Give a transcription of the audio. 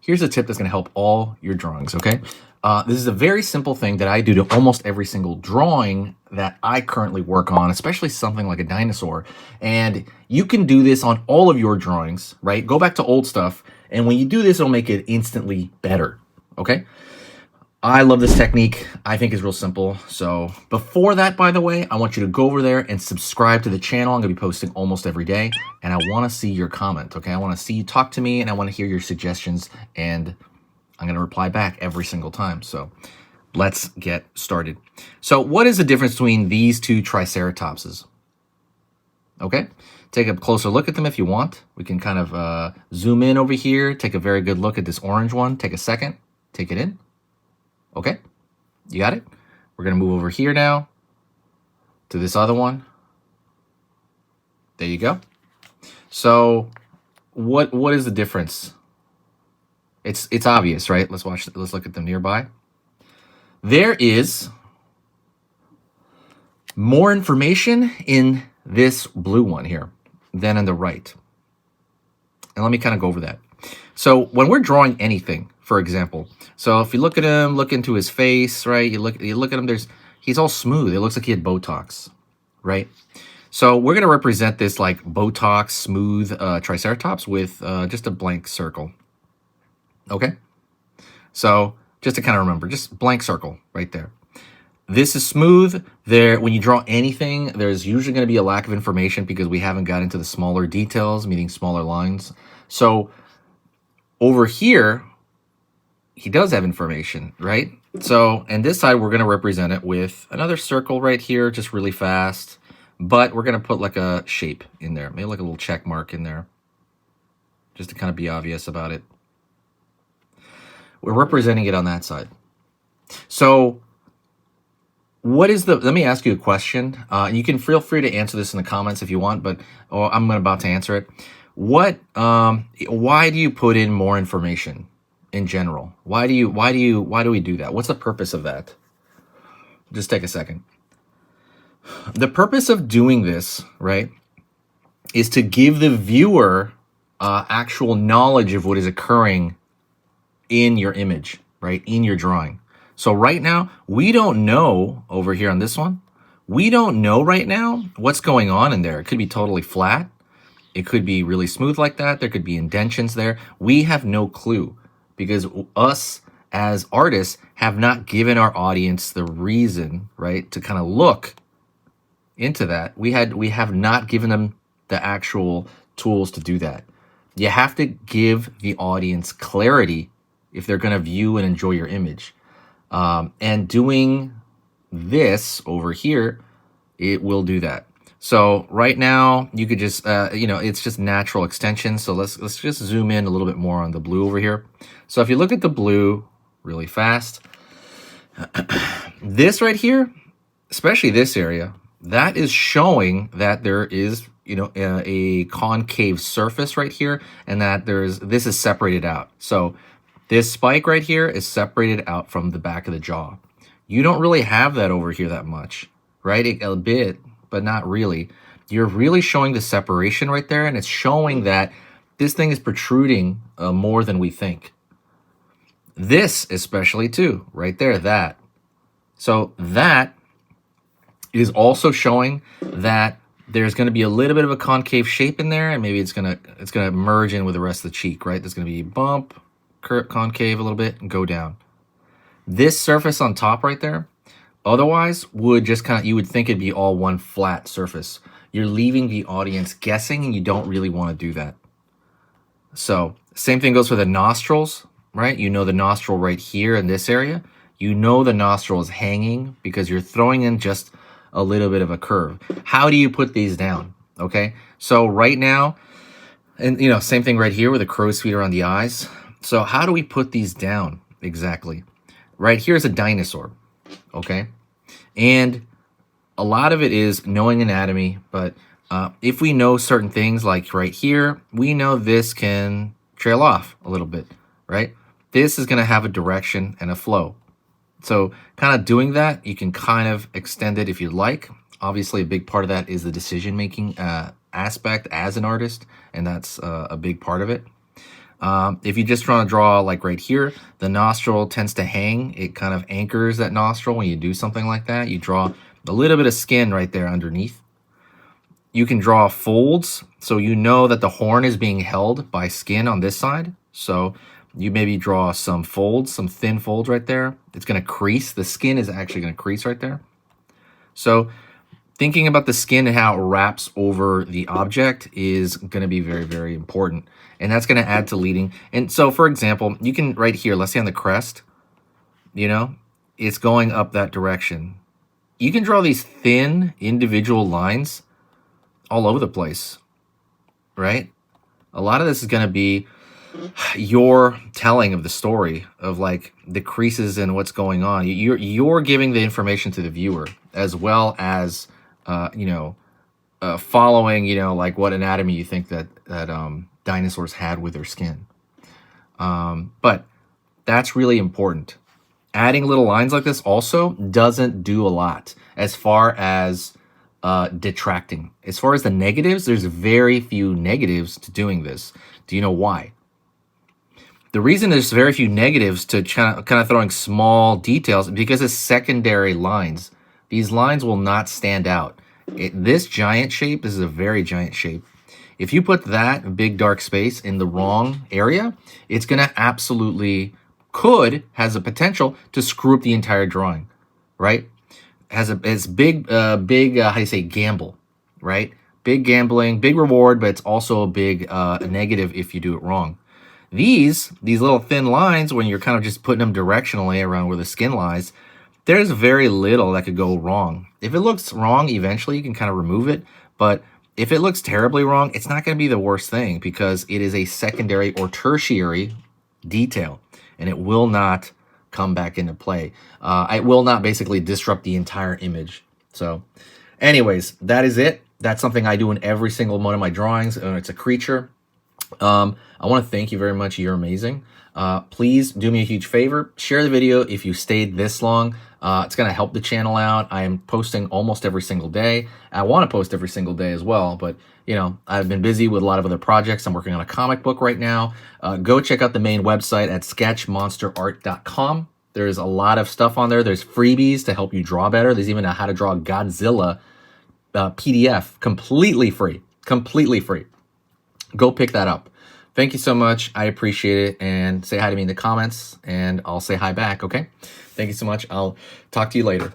here's a tip that's going to help all your drawings, okay? This is a very simple thing that I do to almost every single drawing that I currently work on, especially something like a dinosaur. And you can do this on all of your drawings, right? Go back to old stuff, and when you do this, it'll make it instantly better, okay? I love this technique. I think it's real simple. So before that, by the way, I want you to go over there and subscribe to the channel. I'm going to be posting almost every day, and I want to see your comment, okay? I want to see you talk to me, and I want to hear your suggestions, and I'm going to reply back every single time. So let's get started. So what is the difference between these two Triceratopses? Okay, take a closer look at them if you want. We can kind of zoom in over here, take a very good look at this orange one. Take a second, take it in. Okay, you got it? We're going to move over here now to this other one. There you go. So what is the difference? It's obvious, right? Let's look at them nearby. There is more information in this blue one here than in the right. And let me kind of go over that. So when we're drawing anything, for example, so if you look at him, look into his face, right? You look at him, he's all smooth. It looks like he had Botox, right? So we're going to represent this like Botox smooth Triceratops with just a blank circle. Okay? So just to kind of remember, just blank circle right there. This is smooth. When you draw anything, there's usually going to be a lack of information because we haven't got into the smaller details, meaning smaller lines. So over here, he does have information, right? So, and this side, we're going to represent it with another circle right here, just really fast. But we're going to put like a shape in there, maybe like a little check mark in there, just to kind of be obvious about it. We're representing it on that side. So let me ask you a question. You can feel free to answer this in the comments if you want, but I'm about to answer it. Why do you put in more information in general? Why do we do that? What's the purpose of that? Just take a second. The purpose of doing this, right, is to give the viewer actual knowledge of what is occurring in your image, right, in your drawing. So right now, we don't know over here on this one, we don't know right now what's going on in there. It could be totally flat. It could be really smooth like that. There could be indentions there. We have no clue because us as artists have not given our audience the reason, right, to kind of look into that. We have not given them the actual tools to do that. You have to give the audience clarity if they're going to view and enjoy your image. And doing this over here, it will do that. So right now you could just, it's just natural extension. So let's just zoom in a little bit more on the blue over here. So if you look at the blue really fast, this right here, especially this area, that is showing that there is, a concave surface right here, and that this is separated out. So this spike right here is separated out from the back of the jaw. You don't really have that over here that much, right? A bit, but not really. You're really showing the separation right there, and it's showing that this thing is protruding more than we think. This especially too, right there, that. So that is also showing that there's going to be a little bit of a concave shape in there, and maybe it's going to merge in with the rest of the cheek, right? There's going to be a bump, concave a little bit, and go down. This surface on top right there, otherwise would just you would think it'd be all one flat surface. You're leaving the audience guessing, and you don't really want to do that. So same thing goes for the nostrils, right? You know the nostril right here in this area. You know the nostril is hanging because you're throwing in just a little bit of a curve. How do you put these down? Okay, so right now, and same thing right here with the crow's feet around the eyes. So how do we put these down exactly? Right here's a dinosaur, okay? And a lot of it is knowing anatomy, but if we know certain things like right here, we know this can trail off a little bit, right? This is gonna have a direction and a flow. So kind of doing that, you can kind of extend it if you'd like. Obviously, a big part of that is the decision-making aspect as an artist, and that's a big part of it. If you just want to draw like right here, the nostril tends to hang. It kind of anchors that nostril when you do something like that. You draw a little bit of skin right there underneath. You can draw folds, so you know that the horn is being held by skin on this side. So you maybe draw some folds, some thin folds right there. It's going to crease. The skin is actually going to crease right there. So thinking about the skin and how it wraps over the object is going to be very, very important. And that's going to add to leading. And so, for example, you can right here, let's say on the crest, you know, it's going up that direction. You can draw these thin individual lines all over the place, right? A lot of this is going to be your telling of the story of like the creases and what's going on. You're giving the information to the viewer as well as following like what anatomy you think that dinosaurs had with their skin. But that's really important. Adding little lines like this also doesn't do a lot as far as detracting. As far as the negatives, there's very few negatives to doing this. Do you know why? The reason there's very few negatives to kind of throwing small details is because it's secondary lines. These lines will not stand out. This giant shape, this is a very giant shape. If you put that big dark space in the wrong area, it's going to has a potential to screw up the entire drawing, right? It's big, how do you say, gamble, right? Big gambling, big reward, but it's also a big negative if you do it wrong. These little thin lines, when you're kind of just putting them directionally around where the skin lies, there's very little that could go wrong. If it looks wrong, eventually you can kind of remove it. But if it looks terribly wrong, it's not going to be the worst thing because it is a secondary or tertiary detail, and it will not come back into play. It will not basically disrupt the entire image. So anyways, that is it. That's something I do in every single one of my drawings. It's a creature. I want to thank you very much. You're amazing. Please do me a huge favor. Share the video if you stayed this long. It's going to help the channel out. I am posting almost every single day. I want to post every single day as well, but I've been busy with a lot of other projects. I'm working on a comic book right now. Go check out the main website at sketchmonsterart.com. There's a lot of stuff on there. There's freebies to help you draw better. There's even a how to draw Godzilla PDF, completely free. Go pick that up. Thank you so much. I appreciate it. And say hi to me in the comments, and I'll say hi back, okay? Thank you so much. I'll talk to you later.